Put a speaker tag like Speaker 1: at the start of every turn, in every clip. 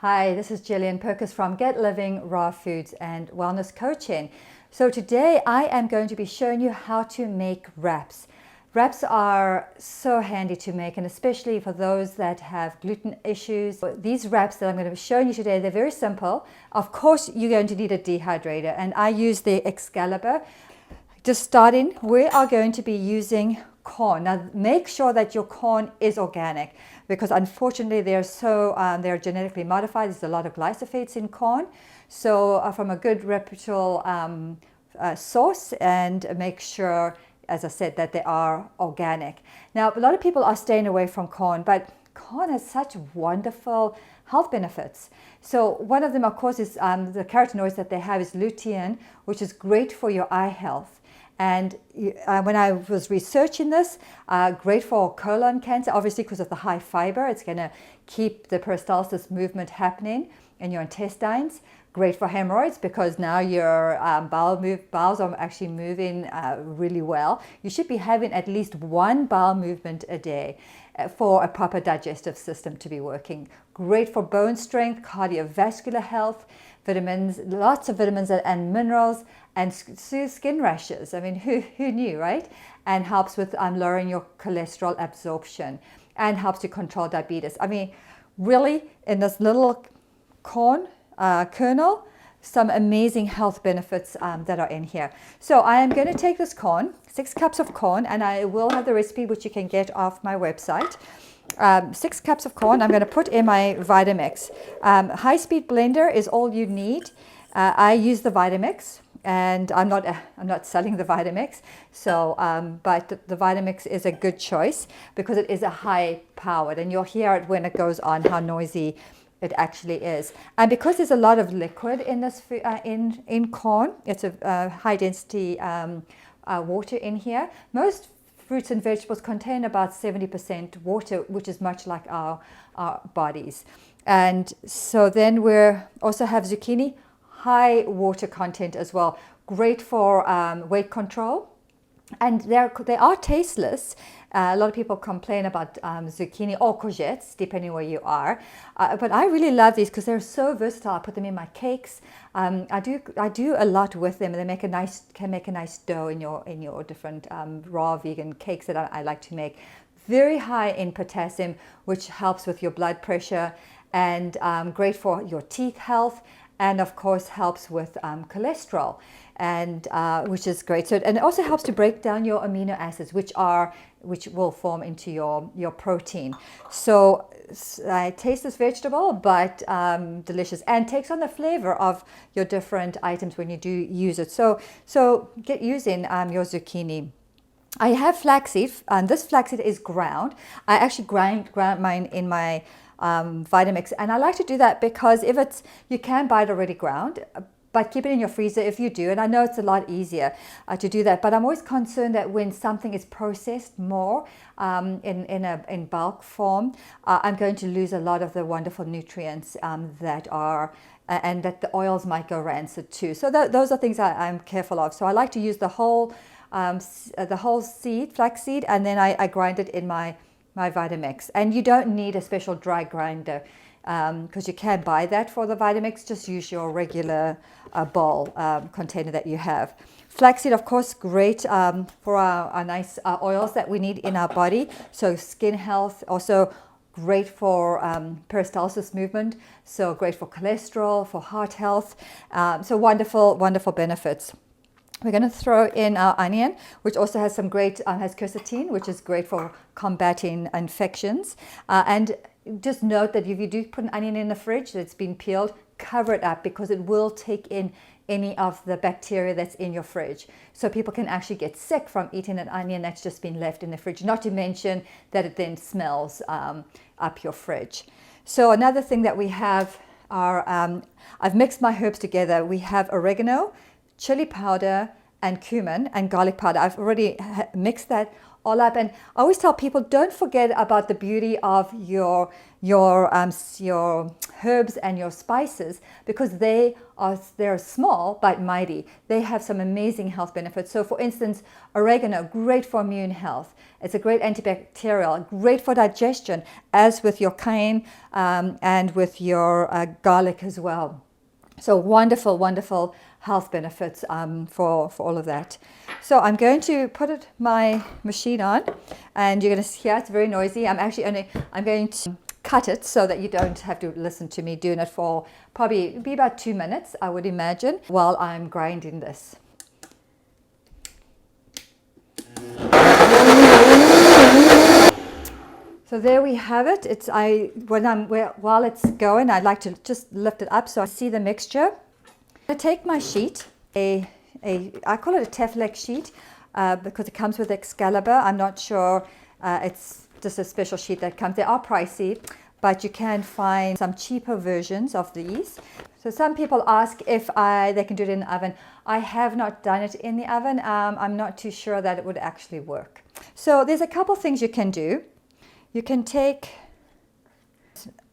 Speaker 1: Hi, this is Gillian Perkins from Get Living Raw Foods and Wellness Coaching. So today I am going to be showing you how to make wraps. Wraps are so handy to make, and especially for those that have gluten issues. These wraps that I'm going to be showing you today, they're very simple. Of course, you're going to need a dehydrator, and I use the Excalibur. Just starting, we are going to be using corn. Now make sure that your corn is organic, because unfortunately they're genetically modified. There's a lot of glyphosates in corn. So from a good reputable source, and make sure, as I said, that they are organic. Now a lot of people are staying away from corn, but corn has such wonderful health benefits. So one of them, of course, is the carotenoids that they have is lutein, which is great for your eye health. And when I was researching this, great for colon cancer, obviously because of the high fiber. It's going to keep the peristalsis movement happening in your intestines. Great for hemorrhoids, because now your bowels are actually moving really well. You should be having at least one bowel movement a day for a proper digestive system to be working. Great for bone strength, cardiovascular health, vitamins, lots of vitamins and minerals, and soothes skin rashes. I mean, who knew, right? And helps with lowering your cholesterol absorption, and helps to control diabetes. I mean, really, in this little corn kernel, some amazing health benefits that are in here. So I am going to take this corn, 6 cups of corn, and I will have the recipe, which you can get off my website. 6 cups of corn I'm going to put in my Vitamix. High-speed blender is all you need. I use the Vitamix, and I'm not selling the Vitamix, so but the Vitamix is a good choice because it is a high-powered, and you'll hear it when it goes on how noisy it actually is. And because there's a lot of liquid in this in corn, it's a high-density water in here. Most fruits and vegetables contain about 70% water, which is much like our bodies. And so then we also have zucchini, high water content as well. Great for weight control. And they are tasteless. A lot of people complain about zucchini or courgettes, depending where you are. But I really love these because they're so versatile. I put them in my cakes. I do a lot with them, and they can make a nice dough in your different raw vegan cakes that I like to make. Very high in potassium, which helps with your blood pressure, and great for your teeth health, and of course helps with cholesterol, and which is great. So, and it also helps to break down your amino acids, which will form into your protein. So I taste this vegetable, but delicious, and takes on the flavor of your different items when you do use it. So get using your zucchini. I have flaxseed, and this flaxseed is ground. I actually ground mine in my Vitamix, and I like to do that because you can buy it already ground, but keep it in your freezer if you do. And I know it's a lot easier to do that, but I'm always concerned that when something is processed more in bulk form, I'm going to lose a lot of the wonderful nutrients that are, and that the oils might go rancid too. So those are things I'm careful of. So I like to use the whole seed, flaxseed, and then I grind it in my Vitamix. And you don't need a special dry grinder, because you can buy that for the Vitamix. Just use your regular bowl container that you have. Flaxseed, of course, great for our nice oils that we need in our body. So skin health, also great for peristalsis movement. So great for cholesterol, for heart health. So wonderful benefits. We're going to throw in our onion, which also has some great, has quercetin, which is great for combating infections. And just note that if you do put an onion in the fridge that's been peeled, cover it up, because it will take in any of the bacteria that's in your fridge. So people can actually get sick from eating an onion that's just been left in the fridge, not to mention that it then smells up your fridge. So another thing that we have are, I've mixed my herbs together. We have oregano, chili powder, and cumin, and garlic powder. I've already mixed that all up. And I always tell people, don't forget about the beauty of your herbs and your spices, because they're small but mighty. They have some amazing health benefits. So for instance, oregano, great for immune health. It's a great antibacterial, great for digestion, as with your cayenne and with your garlic as well. So wonderful, wonderful health benefits for all of that. So I'm going to put my machine on, and you're going to hear it's very noisy. I'm going to cut it so that you don't have to listen to me doing it for probably be about 2 minutes, I would imagine, while I'm grinding this. So there we have it. While it's going, I'd like to just lift it up so I see the mixture. I'm going to take my sheet, I call it a Teflon sheet because it comes with Excalibur. I'm not sure, it's just a special sheet that comes. They are pricey, but you can find some cheaper versions of these. So some people ask if they can do it in the oven. I have not done it in the oven. I'm not too sure that it would actually work. So there's a couple things you can do. You can take,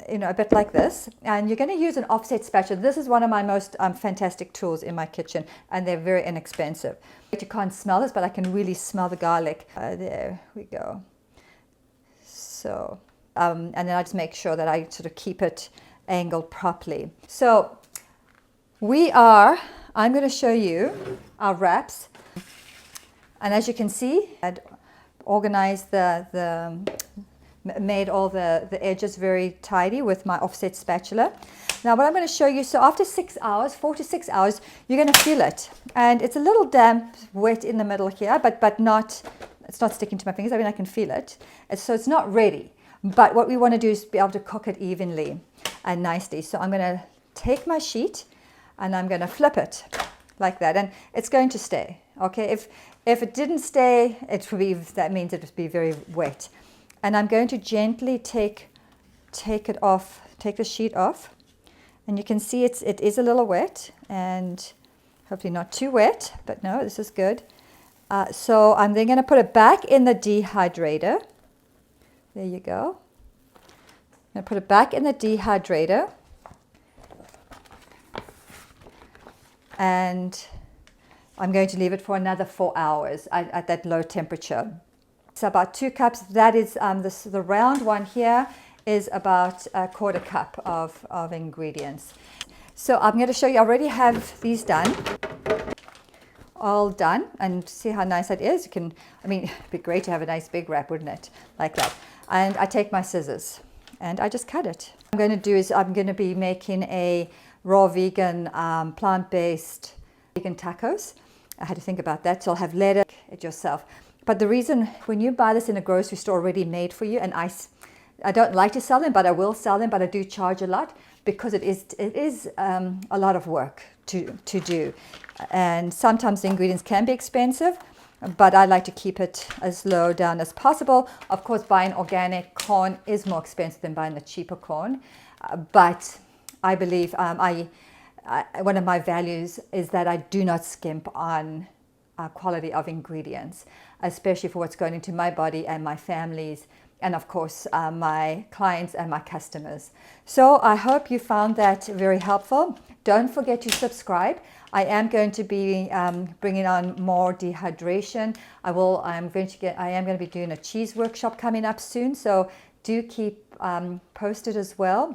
Speaker 1: a bit like this, and you're going to use an offset spatula. This is one of my most fantastic tools in my kitchen, and they're very inexpensive. You can't smell this, but I can really smell the garlic. There we go. So, and then I just make sure that I sort of keep it angled properly. So I'm going to show you our wraps, and as you can see, I'd organized made all the edges very tidy with my offset spatula. Now what I'm going to show you, so after 6 hours, 4 to 6 hours, you're going to feel it, and it's a little damp, wet in the middle here, but it's not sticking to my fingers. I mean, I can feel it. So it's not ready, but what we want to do is be able to cook it evenly and nicely. So I'm going to take my sheet and I'm going to flip it like that, and it's going to stay. Okay, if it didn't stay, that means it would be very wet. And I'm going to gently take it off, take the sheet off, and you can see it is a little wet, and hopefully not too wet, but no, this is good. So I'm then going to put it back in the dehydrator. There you go. I'm going to put it back in the dehydrator, and I'm going to leave it for another 4 hours at that low temperature. So about 2 cups. That is the round one here is about a 1/4 cup of ingredients. So I'm going to show you. I already have these done, all done, and see how nice that is. It'd be great to have a nice big wrap, wouldn't it? Like that. And I take my scissors and I just cut it. What I'm going to do is I'm going to be making a raw vegan, plant-based vegan tacos. I had to think about that. So I'll have lettuce, it yourself. But the reason, when you buy this in a grocery store already made for you, and I don't like to sell them, but I will sell them, but I do charge a lot because it is a lot of work to do. And sometimes the ingredients can be expensive, but I like to keep it as low down as possible. Of course, buying organic corn is more expensive than buying the cheaper corn, but I believe one of my values is that I do not skimp on quality of ingredients, especially for what's going into my body and my family's, and of course my clients and my customers. So I hope you found that very helpful. Don't forget to subscribe. I am going to be bringing on more dehydration. I am going to be doing a cheese workshop coming up soon, so do keep posted as well.